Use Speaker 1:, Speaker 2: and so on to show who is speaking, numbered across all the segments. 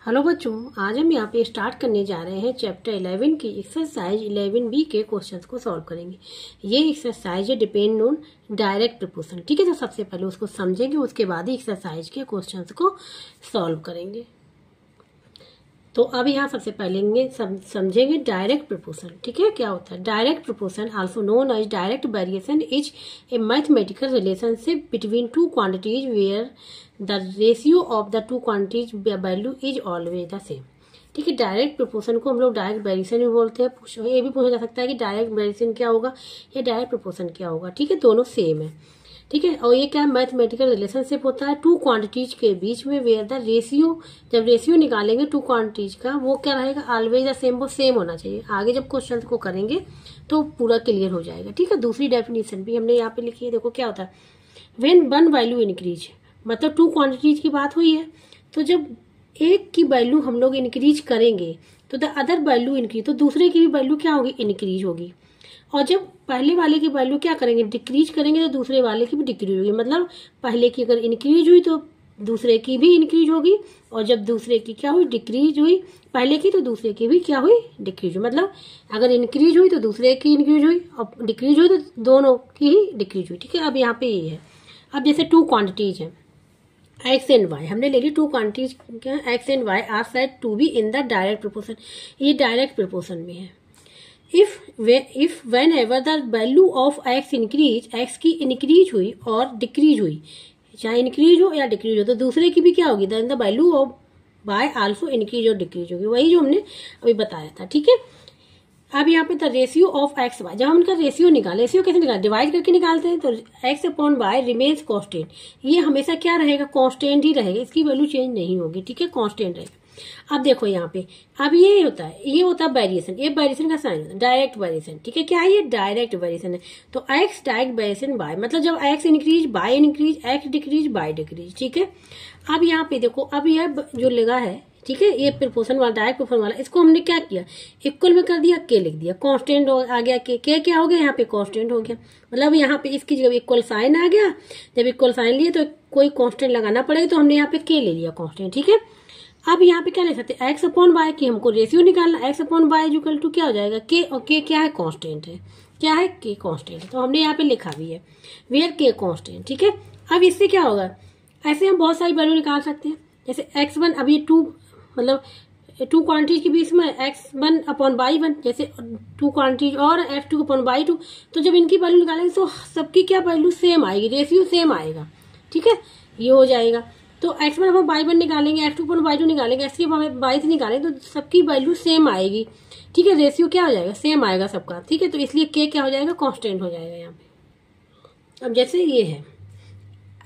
Speaker 1: Hello बच्चों, आज हम यहाँ पे स्टार्ट करने जा रहे हैं चैप्टर 11 की एक्सरसाइज 11B के क्वेश्चंस को सॉल्व करेंगे। ये एक्सरसाइज है डिपेंड ऑन डायरेक्ट प्रपोर्शन। ठीक है, तो सबसे पहले उसको समझेंगे, उसके बाद ही एक्सरसाइज के क्वेश्चंस को सॉल्व करेंगे। तो अब यहाँ सबसे पहले समझेंगे डायरेक्ट प्रपोर्शन। ठीक है, क्या होता है direct proportion, also known as direct variation, is a mathematical relationship between two quantities where the ratio of the two quantities value is always the same. ठीक है, डायरेक्ट प्रपोर्शन को हम लोग डायरेक्ट वेरिएशन भी बोलते हैं। ये भी पूछा जा सकता है कि डायरेक्ट वेरिएशन क्या होगा या डायरेक्ट प्रपोर्शन क्या होगा। ठीक है, दोनों सेम है। ठीक है, और ये क्या मैथमेटिकल रिलेशनशिप होता है टू क्वांटिटीज के बीच में, वेयर द रेशियो, जब रेशियो निकालेंगे टू क्वांटिटीज का, वो क्या रहेगा ऑलवेज द सेम, वो सेम होना चाहिए। आगे जब क्वेश्चन को करेंगे तो पूरा क्लियर हो जाएगा। ठीक है, दूसरी डेफिनेशन भी हमने यहाँ पे लिखी है, देखो क्या होता है व्हेन वन वैल्यू इंक्रीज, मतलब टू क्वांटिटीज की बात हुई है, तो जब एक की वैल्यू हम लोग इंक्रीज करेंगे तो द अदर वैल्यू इंक्रीज, तो दूसरे की भी वैल्यू क्या होगी इंक्रीज होगी। और जब पहले वाले की वैल्यू क्या करेंगे डिक्रीज करेंगे तो दूसरे वाले की भी डिक्रीज होगी। मतलब पहले की अगर इंक्रीज हुई तो दूसरे की भी इंक्रीज होगी, और जब दूसरे की क्या हुई डिक्रीज हुई पहले की, तो दूसरे की भी क्या हुई डिक्रीज हुई। मतलब अगर इंक्रीज हुई तो दूसरे की इंक्रीज हुई, और डिक्रीज हुई तो दोनों की ही डिक्रीज हुई। ठीक है, अब यहाँ पे ये है, अब जैसे टू क्वांटिटीज है एक्स एंड वाई, हमने ले ली टू क्वांटिटीज क्या x and y are said to be in the direct proportion, ये डायरेक्ट प्रपोर्शन में है। If whenever the value of x increase, x की इंक्रीज हुई और डिक्रीज हुई, चाहे इंक्रीज हो या डिक्रीज हो, तो दूसरे की भी क्या होगी then the value of y also increase और डिक्रीज होगी, वही जो हमने अभी बताया था। ठीक है, अब यहाँ पे the ratio of x y, जब हम इनका रेशियो निकाले, रेशियो कैसे निकाले डिवाइड करके निकालते हैं, तो x upon y remains constant, ये हमेशा क्या रहेगा कांस्टेंट ही रहेगा, इसकी वैल्यू चेंज नहीं होगी। ठीक है, कांस्टेंट रहेगा। अब देखो यहाँ पे, अब ये होता है वेरिएशन, ये वेरिएशन का साइन होता है डायरेक्ट वेरिएशन। ठीक है, क्या है ये डायरेक्ट वेरिएशन है, तो एक्स डायरेक्ट वेरिएशन बाय, मतलब जब x increase by increase, x decrease by decrease. ठीक है, अब यहाँ पे देखो, अब यह जो लगा है, ठीक है, ये प्रपोर्शन वाला डायरेक्ट प्रपोर्शन वाला, इसको हमने क्या किया इक्वल में कर दिया, के लिख दिया, कांस्टेंट आ गया, के क्या हो गया यहाँ पे कांस्टेंट हो गया। मतलब यहाँ पे इसकी जगह इक्वल साइन आ गया, जब इक्वल साइन लिए तो कोई कांस्टेंट लगाना पड़ेगा, तो हमने यहाँ पे के ले लिया कांस्टेंट। ठीक है, अब यहाँ पे क्या लिख सकते हैं एक्स अपॉन वाई की हमको रेशियो निकालना, x upon y equal to क्या हो जाएगा के, और के क्या है कांस्टेंट है, क्या है के कांस्टेंट, तो हमने यहाँ पे लिखा भी है वेयर के कांस्टेंट। ठीक है, अब इससे क्या होगा, ऐसे हम बहुत सारी वैल्यू निकाल सकते हैं, जैसे x1, अब ये टू मतलब टू क्वांटिटीज के बीच में x1 अपॉन y1, जैसे टू क्वांटिटीज और x2 अपॉन y2, तो जब इनकी वैल्यू निकालेंगे तो सबकी क्या वैल्यू सेम आएगी, रेशियो सेम आएगा। ठीक है, ये हो जाएगा, तो x1 अपॉन y1 निकालेंगे, x2 अपॉन y2 निकालेंगे, x3 अपॉन y3 निकालेंगे, तो सबकी वैल्यू सेम आएगी। ठीक है, रेशियो क्या हो जाएगा सेम आएगा सबका। ठीक है, तो इसलिए k क्या हो जाएगा कांस्टेंट हो जाएगा यहाँ पे। अब जैसे ये है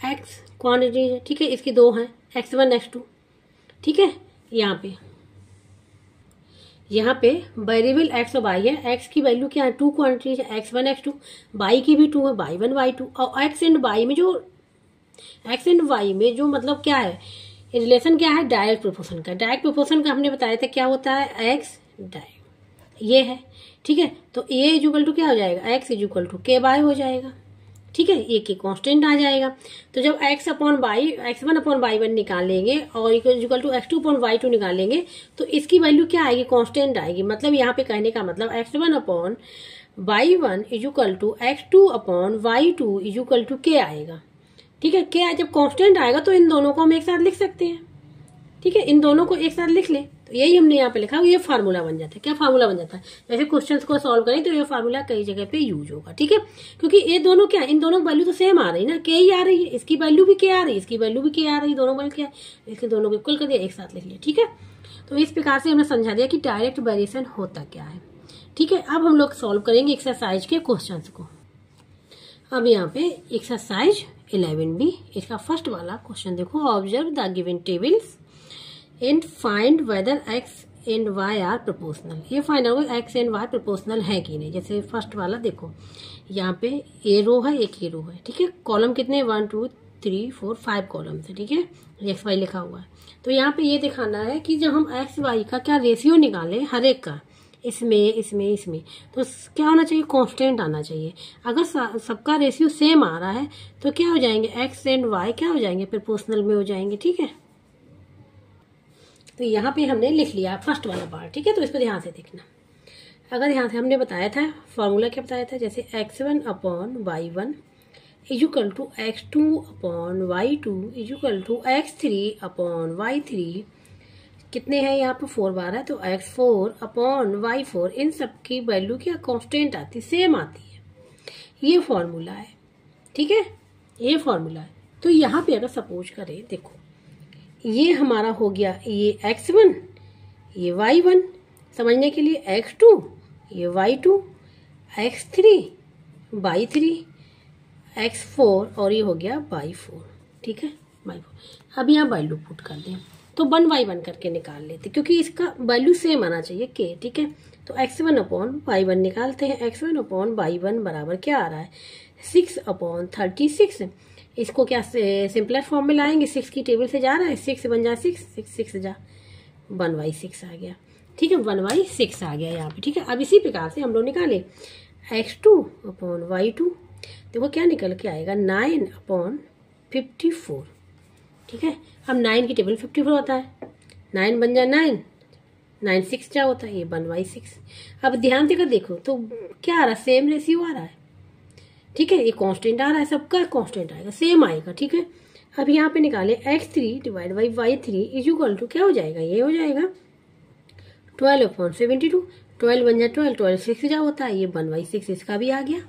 Speaker 1: x क्वांटिटी है, ठीक है, इसकी दो हैं x1 x2। ठीक है, यहाँ पे वेरिएबल x और y है, x की वैल्यू क्या है टू क्वांटिटीज है x1 x2, y की भी टू है y1 y2, और x एंड y में जो मतलब क्या है रिलेशन क्या है डायरेक्ट प्रोपोर्शन का। डायरेक्ट प्रोपोर्शन का हमने बताया था क्या होता है x डायरेक्ट, ये है। ठीक है, तो a इक्वल टू क्या हो जाएगा x इक्वल टू के बाय हो जाएगा। ठीक है, ये के कांस्टेंट आ जाएगा, तो जब x upon Y x1 upon y1 निकालेंगे और equal to x2 upon y2 निकालेंगे, तो इसकी वैल्यू क्या आएगी कांस्टेंट आएगी। मतलब यहाँ पे कहने का मतलब x1 upon y1 equal to x2 upon y2 equal to k आएगा। ठीक है, के जब कांस्टेंट आएगा तो इन दोनों को हम एक साथ लिख सकते हैं। ठीक है, इन दोनों को एक साथ लिख ले, तो यही हमने यहाँ पे लिखा, ये फार्मूला बन जाता है। क्या फार्मूला बन जाता है, जैसे क्वेश्चंस को सॉल्व करें तो ये फार्मूला कई जगह पे यूज होगा। ठीक है, क्योंकि ये दोनों क्या इन दोनों वैल्यू तो सेम आ रही ना, के ही आ रही है, इसकी वैल्यू भी के आ रही है, इसकी वैल्यू भी के आ रही है, दोनों वैल्यू क्या है, इसके दोनों को इक्वल कर दिया, एक साथ लिख लिया। ठीक है, तो इस प्रकार से हमने समझा दिया कि डायरेक्ट वेरिएशन होता क्या है। ठीक है, अब हम लोग सॉल्व करेंगे एक्सरसाइज के क्वेश्चन को। अब यहाँ पे एक्सरसाइज 11B, इसका फर्स्ट वाला क्वेश्चन देखो, observe the given tables and find whether x and y are proportional. ये फाइंड होगा x एंड y प्रोपोर्शनल है कि नहीं। जैसे फर्स्ट वाला देखो, यहाँ पे ए रो है एक ए रो है। ठीक है, कॉलम कितने 1 2 3 4 5 कॉलम है। ठीक है, एक्स वाई लिखा हुआ है, तो यहाँ पे ये दिखाना है कि जब हम एक्स वाई का क्या रेशियो निकाले हर एक का, इसमें तो क्या होना चाहिए कांस्टेंट आना चाहिए। अगर सबका रेशियो सेम आ रहा है तो क्या हो जाएंगे एक्स एंड वाई क्या हो जाएंगे प्रोपोर्शनल में हो जाएंगे। ठीक है, तो यहाँ पे हमने लिख लिया फर्स्ट वाला पार्ट, ठीक है। तो इसको ध्यान से देखना। अगर यहाँ से हमने बताया था फॉर्मूला क्या बताया था, जैसे x1 upon y1 equal to x2 upon y2 equal to x3 upon y3, कितने हैं यहाँ पे 4 बार है, तो x4 अपॉन y4, इन सब की वैल्यू क्या कांस्टेंट आती, सेम आती है। ये फॉर्मूला है, ठीक है, ये फॉर्मूला है। तो यहाँ पे अगर सपोज करें, देखो ये हमारा हो गया ये x1, ये y1, समझने के लिए x2, ये y2, x3, y3, x4 और ये हो गया y4, ठीक है, y4। अब यहाँ वैल्यू पुट कर दें तो 1 बाई 1 करके निकाल लेते, क्योंकि इसका वैल्यू सेम आना चाहिए k, ठीक है। तो x1 अपॉन y1 निकालते हैं। x1 अपॉन y1 बराबर क्या आ रहा है, 6 अपॉन 36। इसको क्या सिंपलर फॉर्म में लाएंगे, 6 की टेबल से जा रहा है, 6 बन जा 6, 6 जा 1/6 आ गया, ठीक है, 1/6 आ गया यहाँ पे, ठीक है। अब इसी प्रकार से हम लोग निकाले x2 अपॉन y2, देखो क्या निकल के आएगा, 9 अपॉन 54, ठीक है। अब 9 की टेबल 54 होता है, 9 बन जा 9, 9 6 क्या होता है, ये 1/6। अब ध्यान देकर देखो तो क्या आ रहा है, सेम रेशियो आ रहा है, ठीक है। ये कांस्टेंट आ रहा है, सबका कांस्टेंट आएगा, सेम आएगा, ठीक है। अब यहाँ पे निकाले x3 divide by y3 equal to क्या हो जाएगा, ये हो जाएगा 12 अपॉन 72, 12 बन जा 12, 12 6 जा होता है, ये 1/6 इसका भी आ गया,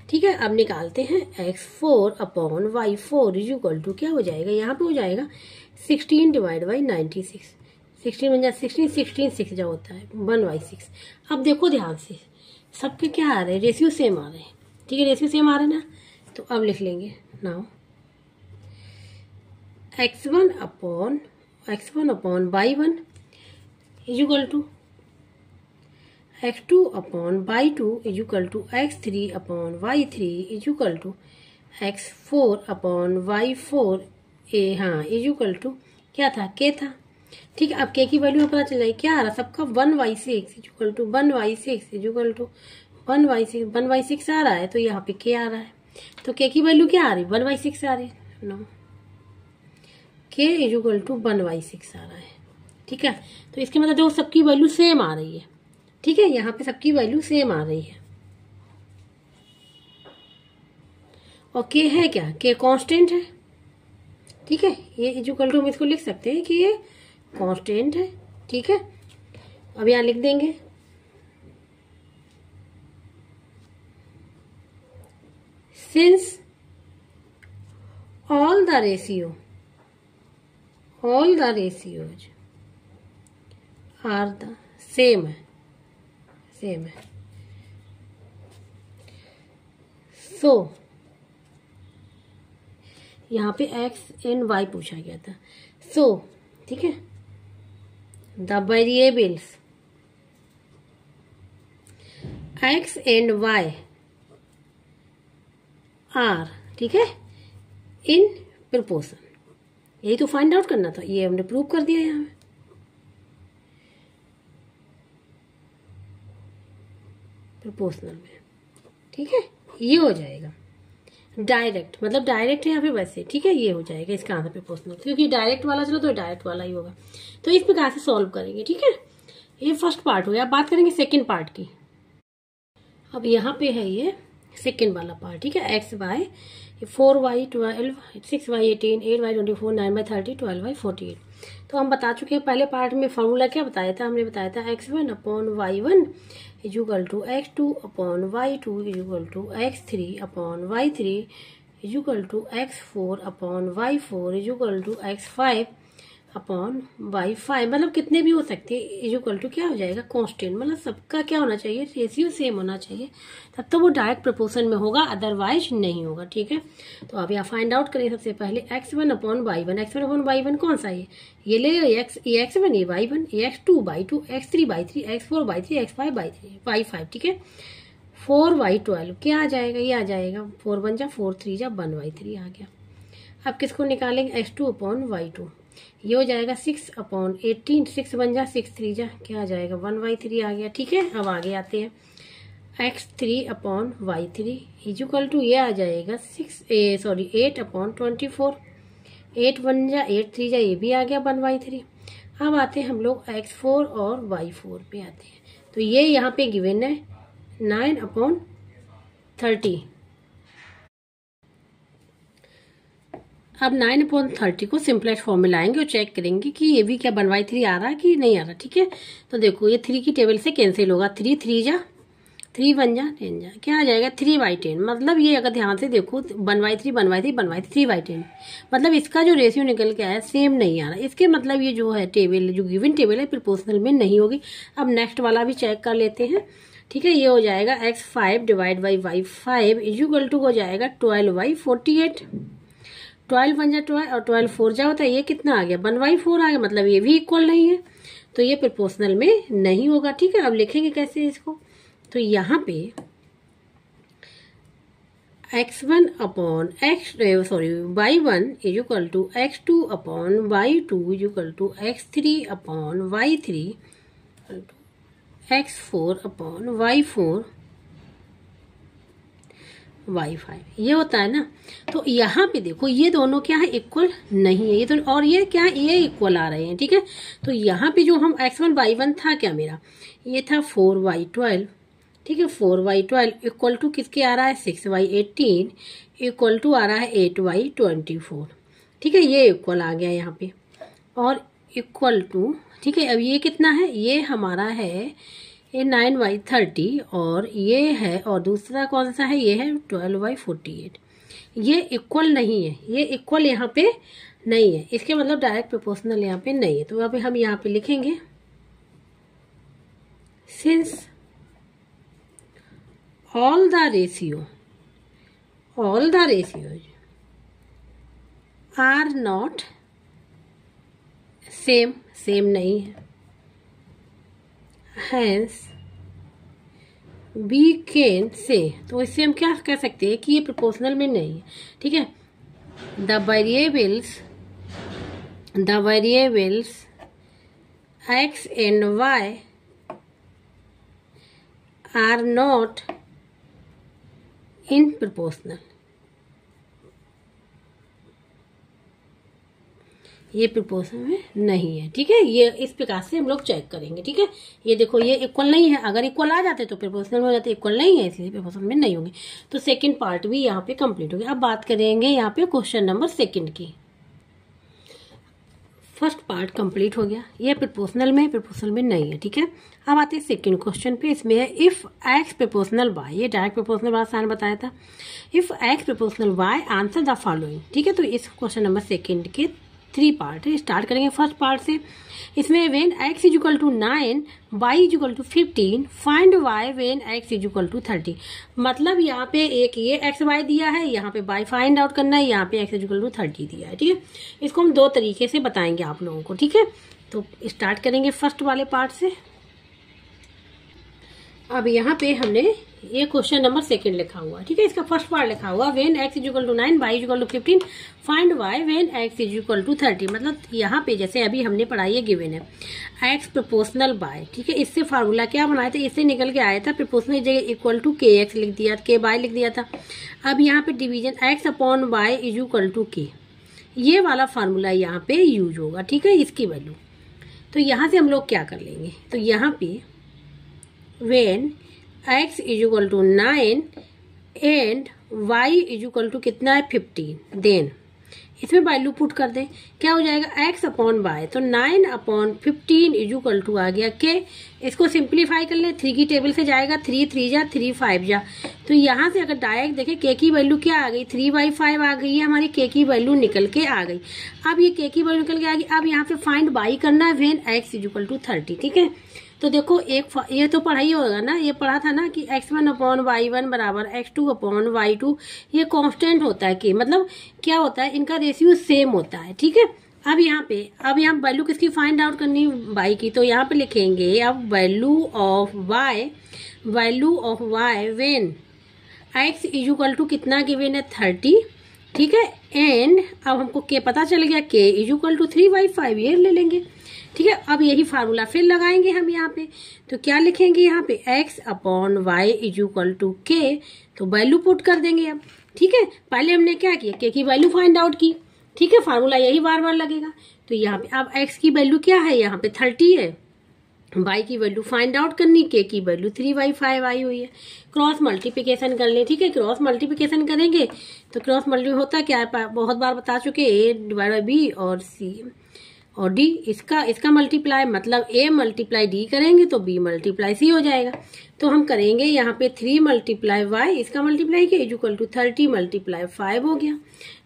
Speaker 1: ठीक है। अब निकालते हैं x4 upon y4 equal to क्या हो जाएगा, यहाँ पे हो जाएगा 16 डिवाइड बाई 96, 16 बन जा 16, 16 6 जा होता है 1/6। अब देखो ध्यान से, सबके क्या आ रहे हैं, रेशियो सेम आ रहे हैं, ठीक है, रेशियो सेम आ रहे हैं ना। तो अब लिख लेंगे now x1 upon y1 equal to x2 upon y2 equal to x3 upon y3 equal to x4 upon y4 equal to क्या था, k था, ठीक है। अब k की वैल्यू में पता चल जाए क्या आ रहा, सबका 1/6 इक्वल टू 1/6 इक्वल टू 1/6 आ रहा है, तो यहाँ पे k आ रहा है, तो k की वैल्यू क्या आ रही, 1/6 आ रही है, नो, k इक्वल टू 1/6 आ रहा है, ठीक है। तो इसके मतलब देखो सबकी वैल्यू सेम आ रही है, ठीक है, यहाँ पे सबकी वैल्यू सेम आ रही है। और k है क्या, k कांस्टेंट है, ठीक है, ये इक्वल टू हम इसको लिख सकते हैं कि ये कांस्टेंट है, ठीक है। अब यहाँ लिख देंगे since all the ratios are the same है, so यहाँ पे x and y पूछा गया था, so ठीक है, the variables x and y are, ठीक है, इन प्रोपोर्शन, यही तो फाइंड आउट करना था, ये हमने प्रूव कर दिया यहाँ प्रोपोर्शनल में, ठीक है। ये हो जाएगा डायरेक्ट, मतलब डायरेक्ट है या फिर वैसे, ठीक है, ये हो जाएगा इसका आंसर प्रोपोर्शनल, क्योंकि डायरेक्ट वाला चलो तो डायरेक्ट वाला ही होगा। तो इस प्रकार से सॉल्व करेंगे, ठीक है। ये फर्स्ट पार्ट हो गया। अब बात करेंगे सेकेंड पार्ट की। अब यहाँ पे है ये सेकेंड वाला पार्ट, ठीक है, x/y 4y 12 6y 18 8y 24 9y 30 12y 48। तो हम बता चुके हैं पहले पार्ट में फॉर्मूला क्या बताया था, हमने बताया था x1 upon y1 equal to x2 upon y2 equal to x3 upon y3 equal to x4 upon y4 equal to x5 upon y5, मतलब कितने भी हो सकते हैं, इक्वल टू क्या हो जाएगा, कांस्टेंट, मतलब सबका क्या होना चाहिए, रेशियो सेम होना चाहिए, तब तो वो डायरेक्ट प्रोपोर्शन में होगा, अदरवाइज नहीं होगा, ठीक है। तो अब यहाँ फाइंड आउट करें सबसे पहले x1 upon y1, x1 upon y1 कौन सा है, ये ले ये x1 ये y1, ये x2 y2, x3 y3, x4 y3, x5 y5, ठीक है। 4y 12 क्या आ जाएगा, ये आ जाएगा 4 बन जा 4 3 जा 1/3 आ गया। अब किसको निकालेंगे, x2 अपॉन y2, ये हो जाएगा 6 अपॉन 18, 6 बन जा 6 3 जा क्या आ जाएगा 1/3 आ गया, ठीक है। अब आगे आते हैं x3 upon y3 equal to ये आ जाएगा 8 अपॉन 24, 8 बन जा 8 3 जा ये भी आ गया 1/3। अब आते हैं हम लोग x4 और y4 पे आते हैं। तो ये यहाँ पे गिवन है 9/30। अब 9/30 को सिंपलेस्ट फॉर्म में लाएंगे और चेक करेंगे कि ये भी क्या 1/3 आ रहा है कि नहीं आ रहा। ठीक है, तो देखो ये 3 की टेबल से कैंसिल होगा। 3 3 जा 3 1 जा 10 जा, क्या आ जाएगा 3/10। मतलब ये अगर ध्यान से देखो 1/3 1/3 1/3 3/10, मतलब इसका जो रेशियो निकल के आया सेम नहीं आ रहा। इसके मतलब ये जो है टेबल, जो गिवन टेबल है प्रोपोर्शनल में नहीं होगी। अब नेक्स्ट वाला भी चेक कर लेते हैं। ठीक है, ये हो जाएगा x5 divide by y5 equal to हो जाएगा 12/48। 12 1 जा 12 और 12 4 जा होता है, ये कितना आ गया 1/4 आ गया। मतलब ये भी इक्वल नहीं है, तो ये प्रोपोर्शनल में नहीं होगा। ठीक है, अब लिखेंगे कैसे इसको। तो यहाँ पे y1 is equal to x2 upon y2 is equal to x3 upon y3 x4 upon y4 y5, ये होता है ना। तो यहाँ पे देखो ये दोनों क्या है, इक्वल नहीं है ये तो, और ये क्या है, ये इक्वल आ रहे हैं। ठीक है, तो यहाँ पे जो हम x1 y1 था क्या मेरा, ये था 4y12। ठीक है, 4y12 इक्वल टू किसके आ रहा है 6y18 इक्वल टू आ रहा है 8y24। ठीक है, ये इक्वल आ गया यहाँ पे और इक्वल टू। ठीक है, अब ये कितना है, ये हमारा है ये 9y30 और ये है, और दूसरा कौन सा है, ये है 12y48। ये इक्वल नहीं है, ये इक्वल यहाँ पे नहीं है। इसके मतलब डायरेक्ट प्रोपोर्शनल यहाँ पे नहीं है। तो अभी हम यहाँ पे लिखेंगे since all the ratios are not same नहीं है, hence we can say, तो इससे हम क्या कह सकते हैं कि ये प्रोपोर्शनल में नहीं है। ठीक है, the variables x and y are not in proportional, ये प्रोपोर्शनल में नहीं है। ठीक है, ये इस प्रकार से हम लोग चेक करेंगे। ठीक है, ये देखो ये इक्वल नहीं है, अगर इक्वल आ जाते तो प्रोपोर्शनल में हो जाते, इक्वल नहीं है इसलिए प्रोपोर्शनल में नहीं होंगे। तो सेकंड पार्ट भी यहाँ पे कंप्लीट हो गया। अब बात करेंगे यहाँ पे क्वेश्चन नंबर 2 की। फर्स्ट पार्ट कंप्लीट हो गया, ये प्रोपोर्शनल में नहीं है। ठीक है, अब आते हैं सेकंड क्वेश्चन पे। इसमें है इफ x प्रोपोर्शनल y, ये डायरेक्ट प्रोपोर्शनल वाला साइन बताया था। If x proportional y answer the following. ठीक है, तो इस क्वेश्चन नंबर 2 के 3 पार्ट है। स्टार्ट करेंगे फर्स्ट पार्ट से। इसमें when x is equal to 9 y is equal to 15 find y when x is equal to 30। मतलब यहाँ पे एक ये x y दिया है, यहाँ पे y फाइंड आउट करना है, यहाँ पे x इज इक्वल टू 30 दिया है। ठीक है, इसको हम 2 तरीके से बताएंगे आप लोगों को। ठीक है, तो स्टार्ट करेंगे फर्स्ट वाले पार्ट से। अब यहाँ पे हमने ये क्वेश्चन नंबर 2 लिखा हुआ। ठीक है, इसका फर्स्ट पार्ट लिखा हुआ when x is equal to 9 y is equal to 15 find y when x is equal to 30। मतलब यहाँ पे जैसे अभी हमने पढ़ाई है गिवन है x प्रोपोर्शनल y। ठीक है, इससे फार्मूला क्या बनाया था, इससे निकल के आया था प्रोपोर्शनल जगह इक्वल टू kx लिख दिया, k y लिख दिया था। अब यहाँ पे division x upon y is equal to k, ये वाला फार्मूला यहाँ पे यूज होगा। ठीक है, इसकी वैल्यू। तो यहाँ से हम लोग क्या कर लेंगे, तो यहाँ पे when x is equal to 9 and y is equal to कितना है 15, देन इसमें वैल्यू पुट कर दें, क्या हो जाएगा x अपॉन y। तो 9 अपॉन 15 इज इक्वल टू आ गया k। इसको सिंप्लीफाई कर ले, 3 की टेबल से जाएगा 3 3 जा 3 5 जा। तो यहाँ से अगर डायरेक्ट देखें k की वैल्यू क्या आ गई 3/5 आ गई है, हमारी k की वैल्यू निकल के आ गई। अब ये k की वैल्यू निकल के आ गई। अब यहाँ पे फाइंड y करना है when x is equal to 30। ठीक है, तो देखो ये तो पढ़ाई होगा ना, ये पढ़ा था ना कि x1 अपॉन y1 बराबर x2 अपॉन y2, ये कांस्टेंट होता है कि मतलब क्या होता है, इनका रेशियो सेम होता है। ठीक है, अब यहाँ वैल्यू किसकी फाइंड आउट करनी y की, तो यहाँ पे लिखेंगे अब value of y when x is equal to कितना गिवन है 30। ठीक है, एंड अब हमको k पता चल गया, k इज इक्वल टू 3/5, ये ले लेंगे। ठीक है, अब यही फार्मूला फिर लगाएंगे हम यहाँ पे। तो क्या लिखेंगे यहाँ पे x upon y is equal to k, तो वैल्यू पुट कर देंगे अब। ठीक है, पहले हमने क्या किया, k की वैल्यू फाइंड आउट की, ठीक है, फार्मूला यही बार बार लगेगा। तो यहाँ पे अब x की वैल्यू क्या है, यहाँ पे 30 है, y की वैल्यू फाइंड आउट करनी, k की वैल्यू 3/5 आई हुई है। क्रॉस मल्टीप्लिकेशन कर ले, ठीक है, क्रॉस मल्टीप्लिकेशन करेंगे तो क्रॉस मल्टीप्लिकेशन होता क्या है, बहुत बार बता चुके, a डिवाइड बाई b और c और d, इसका मल्टीप्लाई मतलब a मल्टीप्लाई d करेंगे तो b मल्टीप्लाई c हो जाएगा। तो हम करेंगे यहाँ पे 3 मल्टीप्लाई y, इसका मल्टीप्लाई किया इक्वल टू 30 मल्टीप्लाई 5 हो गया।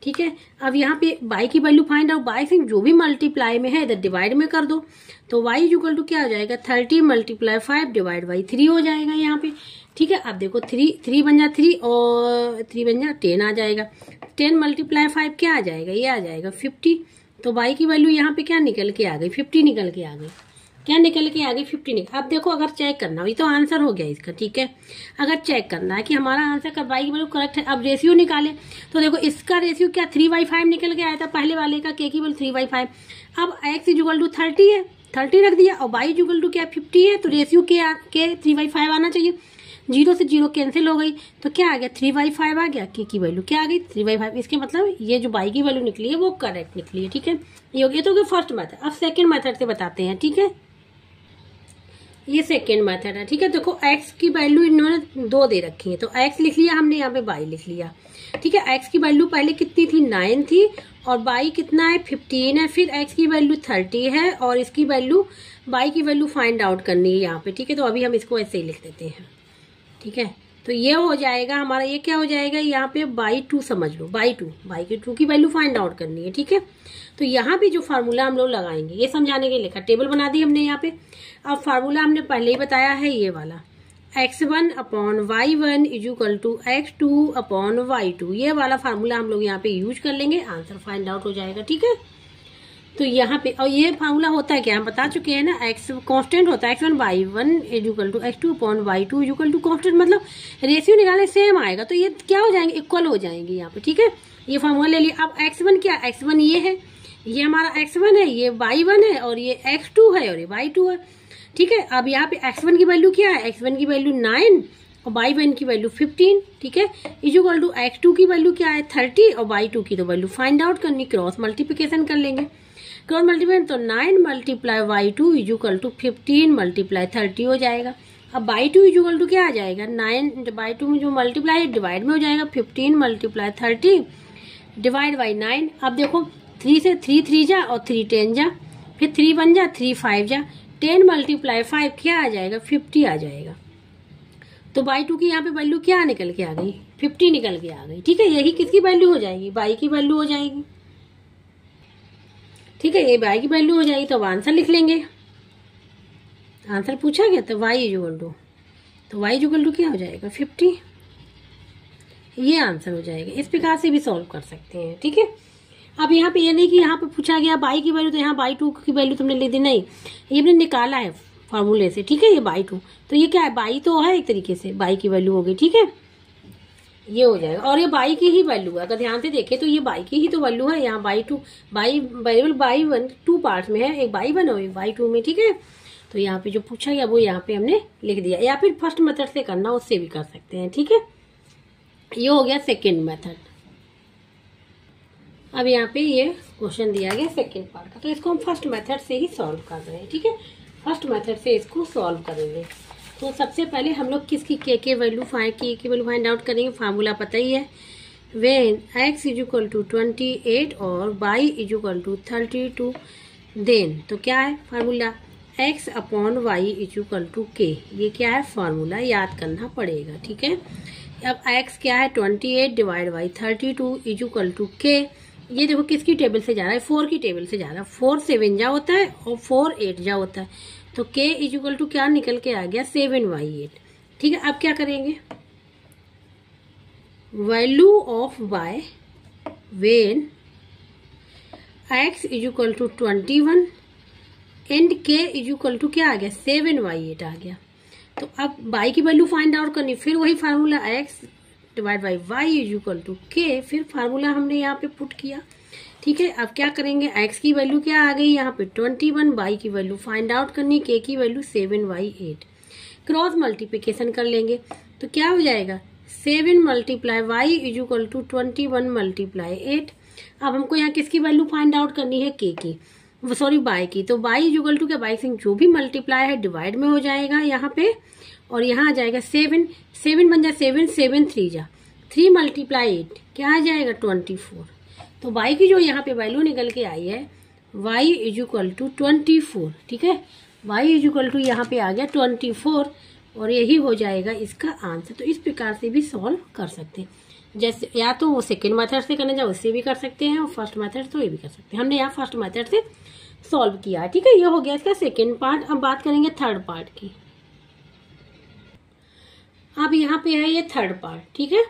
Speaker 1: ठीक है, अब यहाँ पे y की वैल्यू फाइंड आउट, y से जो भी मल्टीप्लाई में है इधर डिवाइड में कर दो, तो y इक्वल टू क्या हो जाएगा, 30 मल्टीप्लाई 5 डिवाइड बाई 3 हो जाएगा यहाँ पे। ठीक है, अब देखो 3 बन जा 3 और 3 बन जा 10 आ जाएगा, 10 मल्टीप्लाई 5 क्या आ जाएगा, ये आ जाएगा 50। तो y की वैल्यू यहाँ पे क्या निकल के आ गई, 50 निकल के आ गई। क्या निकल के आ गई, 50 निकल। अब देखो अगर चेक करना हो, ये तो आंसर हो गया इसका। ठीक है, अगर चेक करना है कि हमारा आंसर का y की वैल्यू करेक्ट है, अब रेशियो निकाले तो देखो इसका रेशियो क्या 3/5 निकल के आया था, पहले वाले का k की वैल्यू 3/5। अब x इक्वल टू 30 है, 30 रख दिया, और y इक्वल टू क्या 50 है, तो रेशियो के 3/5 आना चाहिए। 0 से 0 कैंसिल हो गई, तो क्या आ गया 3/5 आ गया, k की वैल्यू क्या आ गई 3/5। इसके मतलब ये जो y की वैल्यू निकली है वो करेक्ट निकली है। ठीक है, ये हो गया तो फर्स्ट मेथड। अब सेकंड मेथड से बताते हैं। ठीक है, ये सेकंड मेथड है। ठीक है, देखो x की वैल्यू इन्होंने 2 दे रखी है, तो x लिख लिया हमने, यहाँ पे y लिख लिया। ठीक है, x की वैल्यू पहले कितनी थी 9 थी, और y कितना है 15 है, फिर x की वैल्यू 30 है, और इसकी वैल्यू y की वैल्यू फाइंड आउट करनी है यहाँ पे। ठीक है, तो अभी हम इसको ऐसे ही लिख देते हैं। ठीक है, तो ये हो जाएगा हमारा, ये क्या हो जाएगा यहाँ पे by2 समझ लो, y2 की वैल्यू फाइंड आउट करनी है। ठीक है, तो यहाँ पे जो फार्मूला हम लोग लगाएंगे, ये समझाने के लिए लिखा, टेबल बना दी हमने यहाँ पे। अब फार्मूला हमने पहले ही बताया है, ये वाला x1 upon y1 equal to x2 upon y2, ये वाला फार्मूला हम लोग यहाँ पे यूज कर लेंगे, आंसर फाइंड आउट हो जाएगा। ठीक है, तो यहाँ पे, और ये फार्मूला होता है क्या, हम बता चुके हैं ना, x कांस्टेंट होता है, x1 y1 equal to x2 upon y2 equal to constant, मतलब रेशियो निकालने सेम आएगा, तो ये क्या हो जाएंगे, इक्वल हो जाएंगे यहाँ पे। ठीक है, ये फार्मूला ले लिया। अब x1 क्या, x1 ये है, ये हमारा x1 है, ये y1 है, और ये x2 है, और ये y2 है। ठीक है, अब यहाँ पे x1 की वैल्यू क्या है, x1 की वैल्यू 9 और y1 की वैल्यू 15। ठीक है, इक्वल टू x2 की वैल्यू क्या है 30, और y2 की तो वैल्यू फाइंड आउट करनी, क्रॉस मल्टीप्लिकेशन कर लेंगे। क्रॉस मल्टीप्लिकेशन तो 9 multiply y2 equal to 15 multiply 30 हो जाएगा। अब y2 इक्वल टू क्या आ जाएगा, 9 y2 में जो मल्टीप्लाई है डिवाइड में हो जाएगा, 15 मल्टीप्लाई 30 डिवाइड बाई 9। अब देखो 3 से 3 जा और 3 10 जा, फिर 3 बन जा, 3 5 जा, 10 मल्टीप्लाई 5 क्या आ जाएगा 50 आ जाएगा। तो y2 की यहाँ पे वैल्यू क्या निकल के आ गई, 50 निकल के आ गई। ठीक है, यही किसकी वैल्यू हो जाएगी, y की वैल्यू हो जाएगी। ठीक है, ये y की वैल्यू हो जाएगी, तो अब आंसर लिख लेंगे। आंसर पूछा गया तो y इक्वल टू, तो y इक्वल टू क्या हो जाएगा 50, ये आंसर हो जाएगा। इस प्रकार से भी सॉल्व कर सकते हैं। ठीक है, अब यहाँ पे ये नहीं कि यहाँ पे पूछा गया y की वैल्यू, तो यहाँ y2 की वैल्यू तुमने लिख दी, नहीं, ये हमने निकाला है फार्मूले से। ठीक है, ये y2, तो ये क्या है, y तो है एक तरीके से, y की वैल्यू हो गई। ठीक है, ये हो जाएगा, और ये y की ही वैल्यू है, अगर ध्यान से देखें तो ये y की ही तो वैल्यू है। यहाँ y2 वेरिएबल y1 2 पार्ट में है, एक y1 और एक y2 में। ठीक है, तो यहाँ पे जो पूछा गया वो यहाँ पे हमने लिख दिया, या फिर फर्स्ट मेथड से करना उससे भी कर सकते हैं। ठीक है, ये हो गया सेकेंड मेथड। अब यहाँ पे ये क्वेश्चन दिया गया सेकेंड पार्ट का, तो इसको हम फर्स्ट मेथड से ही सॉल्व कर रहे हैं। ठीक है, फर्स्ट मेथड से इसको सॉल्व करेंगे। तो सबसे पहले हम लोग किसकी के वैल्यू फाइंड आउट करेंगे, फार्मूला पता ही है, व्हेन x इक्वल टू 28 और y इक्वल टू 32, देन तो क्या है formula, x upon y equal to k, ये क्या है फार्मूला, याद करना पड़ेगा। ठीक है, अब x क्या है 28 divide by 32 equal to k, ये देखो किसकी टेबल से जा रहा है, 4 की टेबल से जा रहा है, 4 7 जा होता है और 4 8 जा होता है, तो k इक्वल टू क्या निकल के आ गया 7/8। ठीक है, अब क्या करेंगे, value of y when x equal to 21 and k equal to क्या आ गया 7/8 आ गया। तो अब y की वैल्यू फाइंड आउट करनी, फिर वही formula x divide by y equal to k, फिर फार्मूला हमने यहाँ पे पुट किया। ठीक है, अब क्या करेंगे, x की वैल्यू क्या आ गई यहाँ पे 21, y की वैल्यू फाइंड आउट करनी, k की वैल्यू 7/8, क्रॉस मल्टीप्लिकेशन कर लेंगे, तो क्या हो जाएगा 7 multiply y equal to 21 multiply 8, अब हमको यहाँ किसकी वैल्यू फाइंड आउट करनी है, के की, सॉरी बाई की। तो बाई इक्वल टू क्या, बाई से जो भी मल्टीप्लाई है डिवाइड में हो जाएगा यहाँ पे, और यहाँ आ जाएगा 7, 7 बन जाए 7, 7 3 जा 3 मल्टीप्लाई 8 क्या आ जाएगा 24। तो y की जो यहाँ पे वैल्यू निकल के आई है y इज इक्वल टू 24, ठीक है, y इज इक्वल टू यहाँ पे आ गया 24, और यही हो जाएगा इसका आंसर। तो इस प्रकार से भी सॉल्व कर सकते हैं, जैसे या तो वो सेकेंड मेथड से करने जाओ उससे भी कर सकते हैं, और फर्स्ट मेथड तो ये भी कर सकते हैं। हमने यहाँ फर्स्ट मेथड से सॉल्व किया, ठीक है, ये हो गया इसका सेकेंड पार्ट। अब बात करेंगे थर्ड पार्ट की। अब यहाँ पे है ये थर्ड पार्ट, ठीक है,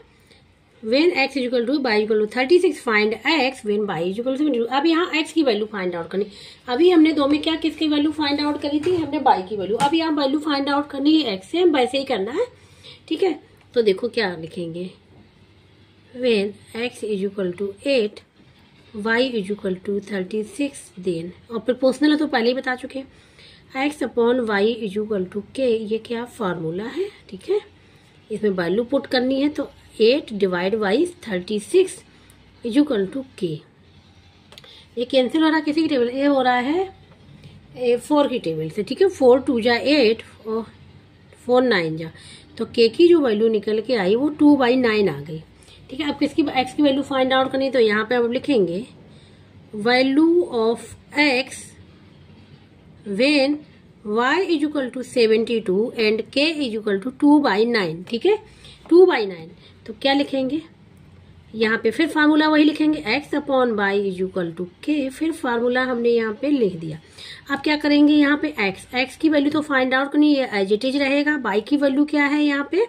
Speaker 1: when x is equal to y equal to 36 find x when y is equal to 72। अब यहाँ x की वैल्यू फाइंड आउट करनी, अभी हमने दो में क्या किसकी वैल्यू फाइंड आउट करी थी, हमने y की वैल्यू। अब यहाँ वैल्यू फाइंड आउट करनी है x से, हम वैसे ही करना है, ठीक है। तो देखो क्या लिखेंगे, when x is equal to 8 y is equal to 36 then, और प्रोपोर्शनल है तो पहले ही बता चुके, x upon y is equal to k, ये क्या फार्मूला है, ठीक है, इसमें वैल्यू पुट करनी है। तो 8 divide by 36 is equal to k, ये कैंसिल हो रहा है किसी की टेबल, ये हो रहा है 4 की टेबल से, ठीक है, 4 2 जा 8 और 4 9 जा, तो के की जो वैल्यू निकल के आई वो 2/9 आ गई, ठीक है। अब किसकी x की वैल्यू फाइंड आउट करनी, तो यहाँ पे अब लिखेंगे value of x when y is equal to 72 and k is equal to 2/9, ठीक है, 2/9। तो क्या लिखेंगे यहाँ पे, फिर फार्मूला वही लिखेंगे x upon y is equal to k, फिर फार्मूला हमने यहाँ पे लिख दिया। अब क्या करेंगे यहाँ पे x की वैल्यू तो फाइंड आउट करनी है, एज इट इज रहेगा। y की वैल्यू क्या है यहाँ पे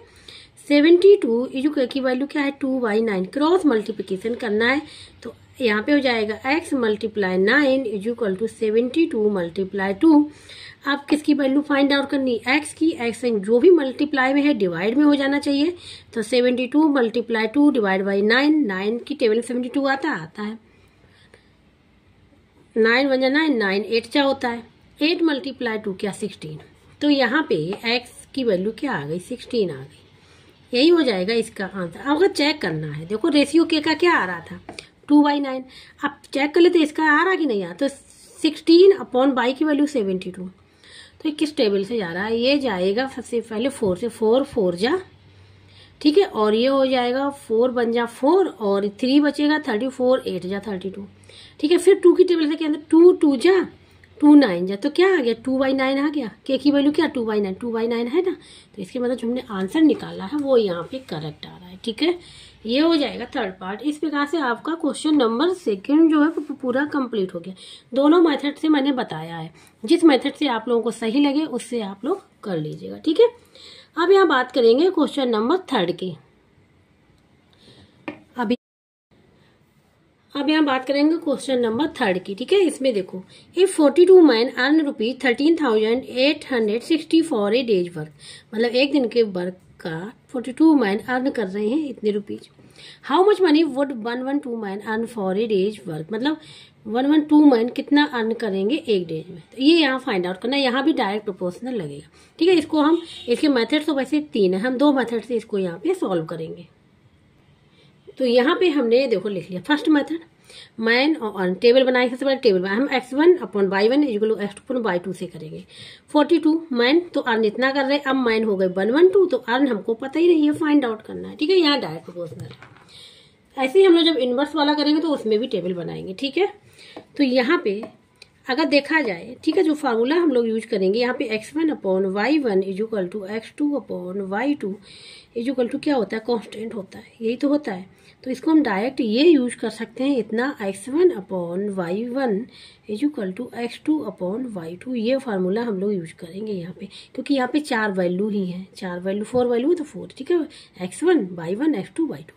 Speaker 1: 72, इज की वैल्यू क्या है 2/9, क्रॉस मल्टीप्लीकेशन करना है। तो यहाँ पे हो जाएगा x multiply 9 is equal to 72 multiply 2। अब किसकी वैल्यू फाइंड आउट करनी, x की, x जो भी मल्टीप्लाई में है डिवाइड में हो जाना चाहिए। तो 72 मल्टीप्लाई 2 डिवाइड बाई 9, 9 की टेबल 72 आता है, 9 1 9, 9 8 क्या होता है, 8 मल्टीप्लाई 2 क्या 16। तो यहाँ पे x की वैल्यू क्या आ गई 16 आ गई, यही हो जाएगा इसका आंसर। अब अगर चेक करना है, देखो रेशियो के का क्या आ रहा था 2/9, अब चेक कर लेते इसका आ रहा कि नहीं आ, तो 16 अपॉन बाई की वैल्यू 72, तो किस टेबल से जा रहा है, ये जाएगा सबसे पहले 4 से, 4 4 जा, ठीक है, और ये हो जाएगा 4 बन जा 4 और 3 बचेगा 34, 8 जा 32, ठीक है। फिर 2 की टेबल से क्या, 2 2 जा 2 9 जा, तो क्या आ गया 2/9 आ गया, के की वैल्यू क्या 2/9 है ना। तो इसके मतलब जो हमने आंसर निकाला है वो यहाँ पे करेक्ट आ रहा है, ठीक है, ये हो जाएगा थर्ड पार्ट। इस प्रकार से आपका क्वेश्चन नंबर सेकंड जो है पूरा कंप्लीट हो गया। दोनों मेथड से मैंने बताया है, जिस मेथड से आप लोगों को सही लगे उससे आप लोग कर लीजिएगा, ठीक है। अब यहाँ बात करेंगे क्वेश्चन नंबर थर्ड की। अब यहाँ बात करेंगे क्वेश्चन नंबर थर्ड की, ठीक है। इसमें देखो, if 42 man earn rupees 13,860 for a day's work, मतलब एक दिन के वर्क का 42 मैन अर्न कर रहे हैं इतने rupees. How much money would 112 man earn for a day's work, मतलब 112 मैन कितना अर्न करेंगे एक डेज में। तो ये यहाँ फाइंड आउट करना है, यहाँ भी डायरेक्ट प्रोपोर्शनल लगेगा, ठीक है। इसको हम, इसके मेथड तो वैसे 3 है, हम 2 मेथड से इसको यहाँ पे सॉल्व करेंगे। तो यहाँ पे हमने देखो लिख लिया फर्स्ट मेथड, मैन और टेबल बनाए, सबसे पहले टेबल बनाए हम x1 upon y1 is equal to x2 upon y2 से करेंगे। 42 मैन तो अर्न इतना कर रहे हैं, अब मैन हो गए 112, तो अर्न हमको पता ही नहीं है, फाइंड आउट करना है, ठीक है। यहाँ डायरेक्ट प्रोपोर्शनल। ऐसे ही हम लोग जब इनवर्स वाला करेंगे तो उसमें भी टेबल बनाएंगे, ठीक है। तो यहाँ पे अगर देखा जाए, ठीक है, जो फार्मूला हम लोग यूज करेंगे यहाँ पे x1 upon y1 is equal to x2 upon y2 is equal to क्या होता है, कांस्टेंट होता है, यही तो होता है। तो इसको हम डायरेक्ट ये यूज कर सकते हैं, इतना x1 upon y1 is equal to x2 upon y2, ये फार्मूला हम लोग यूज करेंगे यहाँ पे, क्योंकि यहाँ पे 4 वैल्यू ही है, 4 वैल्यू 4 वैल्यू है तो 4, ठीक है। x1 y1 x2 y2,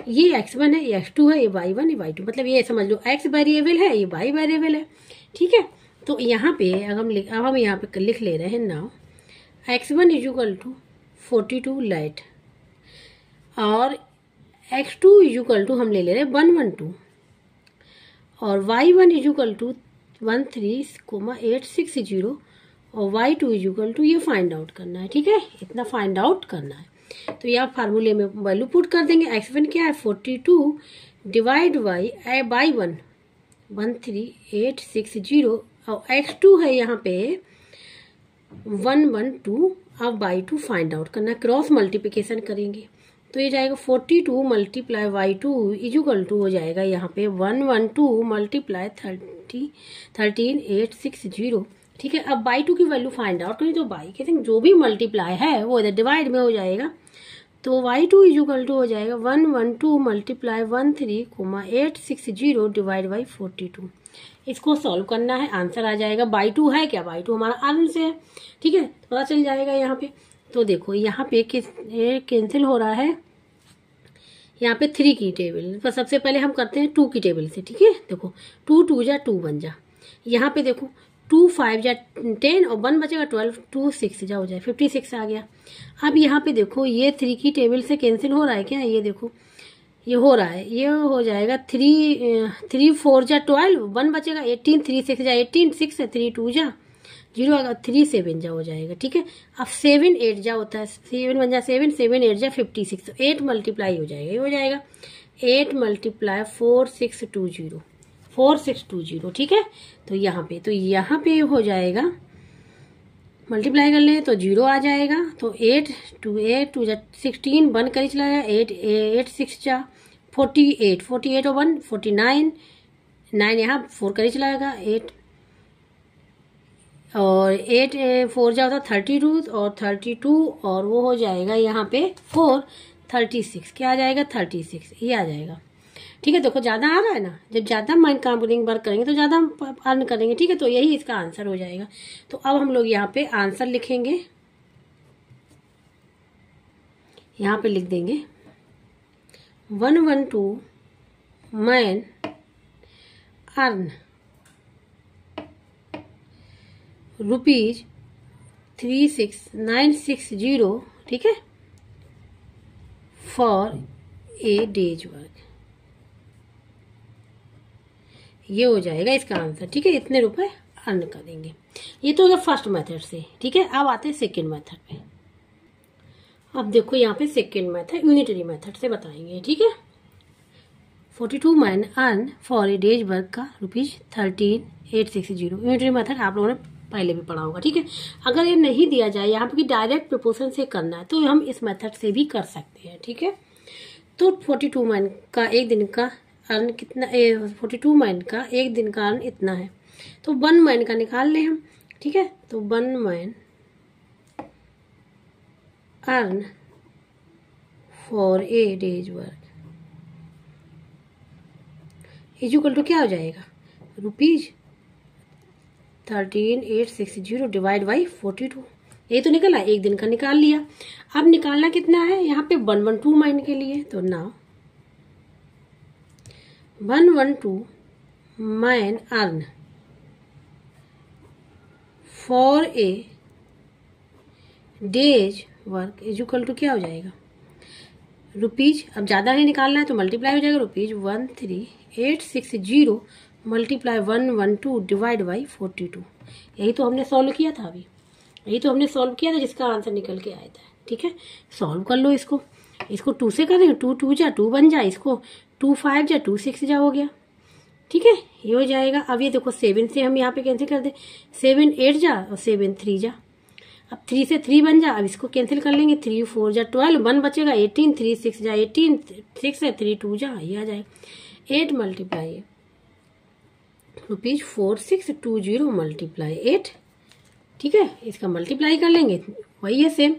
Speaker 1: ये x1 है, ये x2 है, ये y1 है, y2, मतलब ये समझ लो x वेरिएबल है, ये y वेरिएबल है, ठीक है। तो यहाँ पे अब हम यहाँ पे लिख ले रहे हैं now x1 is equal to 42 light और x2 इज इक्वल टू हम ले रहे हैं 112 और y1 इज इक्वल टू 13,860 और y2 इज इक्वल टू, ये फाइंड आउट करना है, ठीक है, इतना फाइंड आउट करना है। तो यहाँ फार्मूले में वैल्यू पुट कर देंगे, x1 क्या है 42 डिवाइड बाई 113,860 और x2 है यहाँ पे 112। अब बाई 2 फाइंड आउट करना, क्रॉस मल्टीप्लिकेशन करेंगे तो ये जाएगा 42 मल्टीप्लाई बाई 2 इजुकल टू हो जाएगा यहाँ पे 112 मल्टीप्लाई 13,860। ठीक है, अब बाई 2 की वैल्यू फाइंड आउट करें तो बाई के जो भी मल्टीप्लाई है वो इधर डिवाइड में हो जाएगा, तो y2 इजुकल टू हो जाएगा 112 मल्टीप्लाई 13,860 डिवाइड बाई 42। इसको सॉल्व करना है, आंसर आ जाएगा। बाई 2 है क्या, बाई 2 हमारा आर्म से है। ठीक है, पता चल जाएगा यहाँ पे। तो देखो यहाँ पे कैंसिल हो रहा है, यहाँ पे 3 की टेबल पर सबसे पहले हम करते हैं 2 की टेबल से। ठीक है, देखो 2 2 जा 2 बन जा, यहाँ पे देखो 2 5 जा 10 और 1 बचेगा 12, 2 6 जा हो जाए 56 आ गया। अब यहाँ पे देखो ये 3 की टेबल से कैंसिल हो रहा है क्या, ये देखो ये हो रहा है, ये हो जाएगा 3 4 जा 12, 1 बचेगा 18, 3 6 जा 18, 6 है 3 2 जा 0 आएगा, 3 7 जा हो जाएगा। ठीक है, अब 7 8 जा होता है, 7 1 जा 7, 7 8 जा 56, तो 8 मल्टीप्लाई हो जाएगा, ये हो जाएगा 8 मल्टीप्लाई 4620। ठीक है, तो यहाँ पे हो जाएगा, मल्टीप्लाई कर ले तो 0 आ जाएगा, तो 8 2 जा 16, 1 कर चला जाएगा, 8 6 जा 48, 48 और 1 49, 9 यहाँ 4 कर चला जाएगा, 8 और 8 4 जा होता 32 और 32 और वो हो जाएगा यहाँ पे 4 36, क्या आ जाएगा 36, ये आ जाएगा। ठीक है, देखो ज्यादा आ रहा है ना, जब ज्यादा माइंड कंप्यूटिंग वर्क करेंगे तो ज्यादा अर्न करेंगे। ठीक है, तो यही इसका आंसर हो जाएगा। तो अब हम लोग यहाँ पे आंसर लिखेंगे, यहाँ पे लिख देंगे 112 मैन अर्न ₹36,960। ठीक है, फॉर ए डेज वर्क, ये हो जाएगा इसका आंसर। ठीक है, इतने रुपए अर्न करेंगे। ये तो होगा फर्स्ट मेथड से। ठीक है, अब आते हैं सेकेंड मेथड पे। अब देखो यहाँ पे सेकेंड मेथड यूनिटरी मेथड से बताएंगे। ठीक है, 42 man earn for a day's work का ₹13,860। यूनिटरी मेथड आप लोगों ने पहले भी पढ़ा होगा। ठीक है, अगर ये नहीं दिया जाए यहाँ पे डायरेक्ट प्रोपोर्शन से करना है तो हम इस मेथड से भी कर सकते हैं। ठीक है, तो 42 मैन का एक दिन का अर्न कितना, 42 मैन का एक दिन का अर्न इतना है, तो 1 मैन का निकाल लें हम। ठीक है, तो 1 man earn for a day's work equal to क्या हो जाएगा, ₹13,860 डिवाइड बाई 42। ये तो निकला, एक दिन का निकाल लिया। अब निकालना कितना है यहाँ पे 112 मैन के लिए, तो now 112 man earn for a day's work equal to क्या हो जाएगा, रुपीज। अब ज्यादा नहीं निकालना है तो मल्टीप्लाई हो जाएगा, ₹13,860 मल्टीप्लाई 112 डिवाइड बाई 42। यही तो हमने सॉल्व किया था अभी, यही तो हमने सॉल्व किया था जिसका आंसर निकल के आया था। ठीक है, सॉल्व कर लो इसको 2 से करेंगे, 2 2 जा 2 बन जा, इसको 2 5 जा 2 6 जा हो गया। ठीक है, ये हो जाएगा। अब ये देखो 7 से हम यहाँ पे कैंसिल कर दे, 7 8 जा और 7 3 जा, अब 3 से 3 बन जा, अब इसको कैंसिल कर लेंगे, 3 4 जा 12, 1 बचेगा 18, 3 6 जा 18, 6 है 3 2 जा, ये आ जाएगा 8 मल्टीप्लाई ₹4620 मल्टीप्लाई 8। ठीक है, इसका मल्टीप्लाई कर लेंगे, वही है सेम,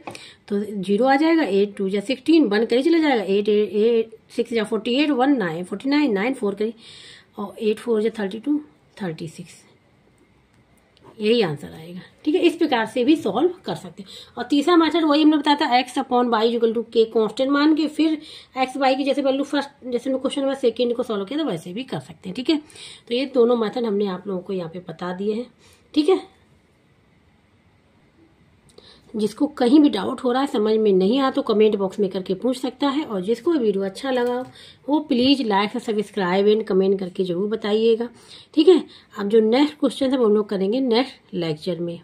Speaker 1: तो 0 आ जाएगा, 8 2 जा 16, 1 करी चला जाएगा, 8 6 जा 48, 1 9 49, 9 4 करी और 8 4 जा 32 36, यही आंसर आएगा। ठीक है, इस प्रकार से भी सॉल्व कर सकते हैं। और तीसरा मेथड वही हमने बताया था, x upon y equal to के कांस्टेंट मान के फिर x y की जैसे वैल्यू फर्स्ट, जैसे हमने क्वेश्चन में सेकेंड को सॉल्व किया था वैसे भी कर सकते हैं। ठीक है, तो ये दोनों मेथड हमने आप लोगों को यहाँ पे बता दिए हैं। ठीक है, जिसको कहीं भी डाउट हो रहा है, समझ में नहीं आया तो कमेंट बॉक्स में करके पूछ सकता है, और जिसको वीडियो अच्छा लगा वो प्लीज लाइक और सब्सक्राइब एंड कमेंट करके जरूर बताइएगा। ठीक है, अब जो नेक्स्ट क्वेश्चन है वो हम लोग करेंगे नेक्स्ट लेक्चर में।